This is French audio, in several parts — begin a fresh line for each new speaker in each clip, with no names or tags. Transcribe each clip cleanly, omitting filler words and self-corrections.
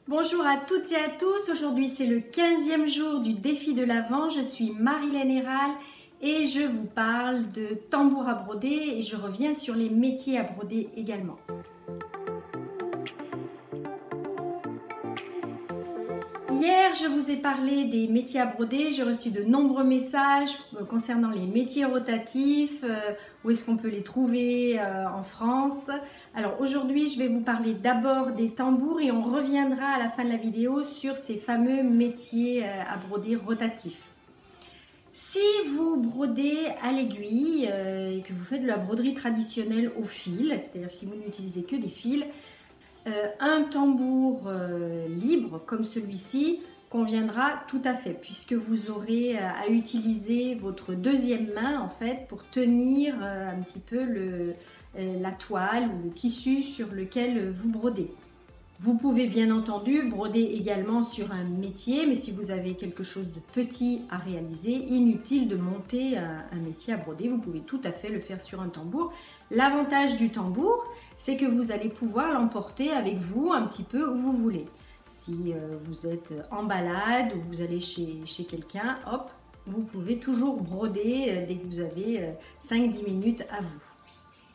Bonjour à toutes et à tous, aujourd'hui c'est le 15e jour du défi de l'Avent, je suis Marilène Héral et je vous parle de tambour à broder et je reviens sur les métiers à broder également. Hier, je vous ai parlé des métiers à broder. J'ai reçu de nombreux messages concernant les métiers rotatifs, où est-ce qu'on peut les trouver en France. Alors aujourd'hui, je vais vous parler d'abord des tambours et on reviendra à la fin de la vidéo sur ces fameux métiers à broder rotatifs. Si vous brodez à l'aiguille et que vous faites de la broderie traditionnelle au fil, c'est-à-dire si vous n'utilisez que des fils, un tambour libre comme celui-ci conviendra tout à fait puisque vous aurez à utiliser votre deuxième main en fait pour tenir un petit peu la toile ou le tissu sur lequel vous brodez. Vous pouvez bien entendu broder également sur un métier, mais si vous avez quelque chose de petit à réaliser, inutile de monter un métier à broder, vous pouvez tout à fait le faire sur un tambour. L'avantage du tambour, c'est que vous allez pouvoir l'emporter avec vous un petit peu où vous voulez. Si vous êtes en balade ou vous allez chez quelqu'un, hop, vous pouvez toujours broder dès que vous avez 5-10 minutes à vous.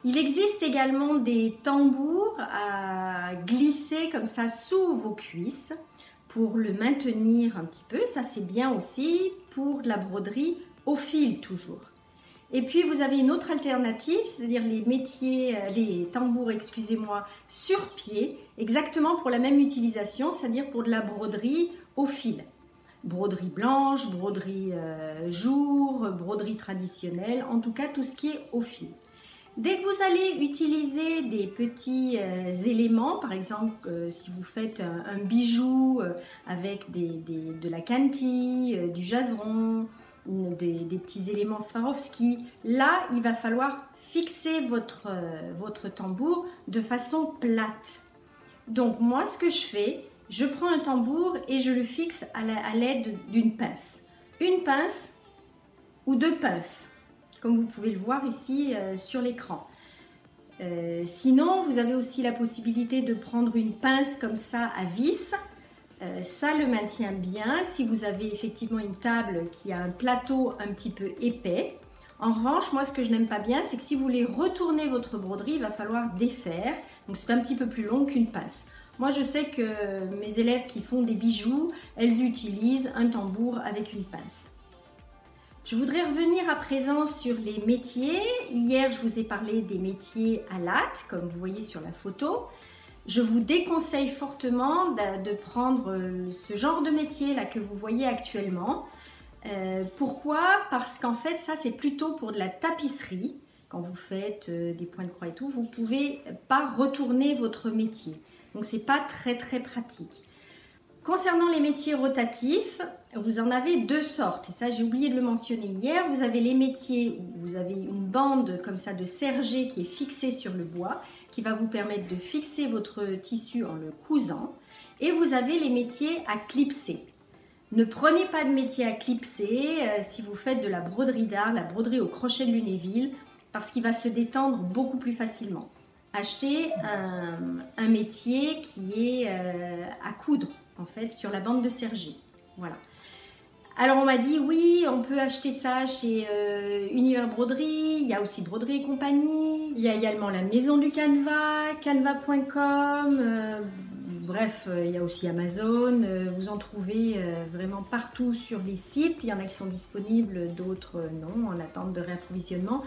Il existe également des tambours à glisser comme ça sous vos cuisses pour le maintenir un petit peu. Ça c'est bien aussi pour la broderie au fil toujours. Et puis vous avez une autre alternative, c'est-à-dire les tambours, excusez-moi, sur pied, exactement pour la même utilisation, c'est-à-dire pour de la broderie au fil. Broderie blanche, broderie jour, broderie traditionnelle, en tout cas tout ce qui est au fil. Dès que vous allez utiliser des petits éléments, par exemple si vous faites un bijou avec de la cantille, du jaseron, des petits éléments Swarovski, là il va falloir fixer votre tambour de façon plate. Donc moi ce que je fais, je prends un tambour et je le fixe à l'aide d'une pince. Une pince ou deux pinces, comme vous pouvez le voir ici sur l'écran. Sinon, vous avez aussi la possibilité de prendre une pince comme ça à vis. Ça le maintient bien si vous avez effectivement une table qui a un plateau un petit peu épais. En revanche, moi ce que je n'aime pas bien, c'est que si vous voulez retourner votre broderie, il va falloir défaire. Donc c'est un petit peu plus long qu'une pince. Moi je sais que mes élèves qui font des bijoux, elles utilisent un tambour avec une pince. Je voudrais revenir à présent sur les métiers. Hier, je vous ai parlé des métiers à latte, comme vous voyez sur la photo. Je vous déconseille fortement de prendre ce genre de métier là que vous voyez actuellement. Pourquoi? Parce qu'en fait, ça c'est plutôt pour de la tapisserie. Quand vous faites des points de croix et tout, vous ne pouvez pas retourner votre métier. Donc, ce n'est pas très pratique. Concernant les métiers rotatifs, vous en avez deux sortes, et ça j'ai oublié de le mentionner hier. Vous avez les métiers où vous avez une bande comme ça de serger qui est fixée sur le bois, qui va vous permettre de fixer votre tissu en le cousant, et vous avez les métiers à clipser. Ne prenez pas de métier à clipser si vous faites de la broderie d'art, la broderie au crochet de Lunéville, parce qu'il va se détendre beaucoup plus facilement. Achetez un métier qui est à coudre, en fait, sur la bande de serger. Voilà. Alors on m'a dit oui, on peut acheter ça chez Univers Broderie, il y a aussi Broderie et Compagnie, il y a également la Maison du Canva, canva.com, bref, il y a aussi Amazon, vous en trouvez vraiment partout sur les sites, il y en a qui sont disponibles, d'autres non, en attente de réapprovisionnement.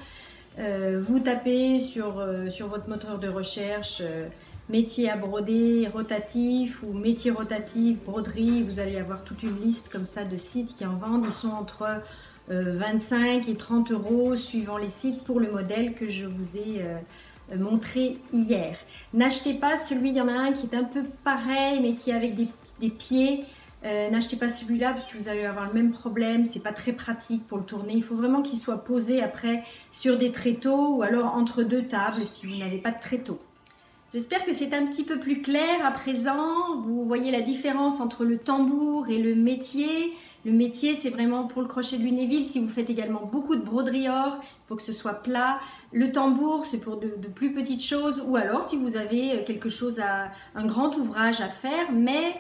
Vous tapez sur votre moteur de recherche métier à broder rotatif ou métier rotatif broderie, vous allez avoir toute une liste comme ça de sites qui en vendent. Ils sont entre 25 et 30 euros suivant les sites pour le modèle que je vous ai montré hier. N'achetez pas celui, il y en a un qui est un peu pareil mais qui est avec des pieds. N'achetez pas celui-là parce que vous allez avoir le même problème, c'est pas très pratique pour le tourner. Il faut vraiment qu'il soit posé après sur des tréteaux ou alors entre deux tables si vous n'avez pas de tréteau. J'espère que c'est un petit peu plus clair à présent. Vous voyez la différence entre le tambour et le métier. Le métier, c'est vraiment pour le crochet de Lunéville. Si vous faites également beaucoup de broderie or, il faut que ce soit plat. Le tambour, c'est pour de plus petites choses. Ou alors, si vous avez quelque chose un grand ouvrage à faire, mais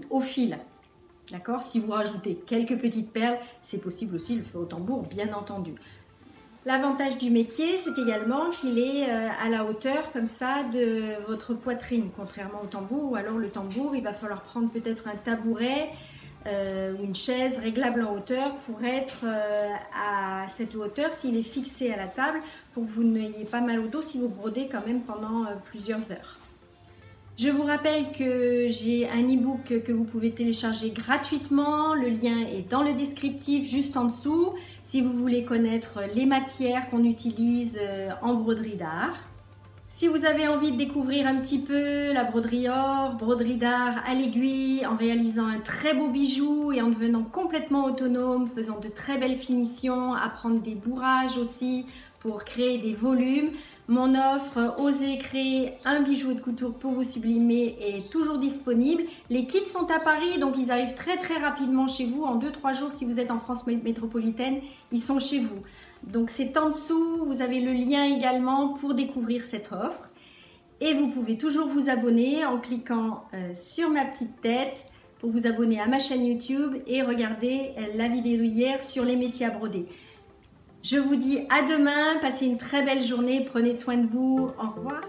au fil. D'accord? Si vous rajoutez quelques petites perles, c'est possible aussi de le faire au tambour, bien entendu. L'avantage du métier, c'est également qu'il est à la hauteur comme ça de votre poitrine, contrairement au tambour. Ou alors le tambour, il va falloir prendre peut-être un tabouret ou une chaise réglable en hauteur pour être à cette hauteur s'il est fixé à la table, pour que vous n'ayez pas mal au dos si vous brodez quand même pendant plusieurs heures. Je vous rappelle que j'ai un e-book que vous pouvez télécharger gratuitement. Le lien est dans le descriptif juste en dessous si vous voulez connaître les matières qu'on utilise en broderie d'art. Si vous avez envie de découvrir un petit peu la broderie or, broderie d'art à l'aiguille, en réalisant un très beau bijou et en devenant complètement autonome, faisant de très belles finitions, apprendre des bourrages aussi pour créer des volumes, mon offre Osez créer un bijou de couture pour vous sublimer est toujours disponible. Les kits sont à Paris, donc ils arrivent très rapidement chez vous. En 2-3 jours, si vous êtes en France métropolitaine, ils sont chez vous. Donc c'est en dessous, vous avez le lien également pour découvrir cette offre. Et vous pouvez toujours vous abonner en cliquant sur ma petite tête pour vous abonner à ma chaîne YouTube et regarder la vidéo hier sur les métiers à broder. Je vous dis à demain, passez une très belle journée, prenez soin de vous, au revoir.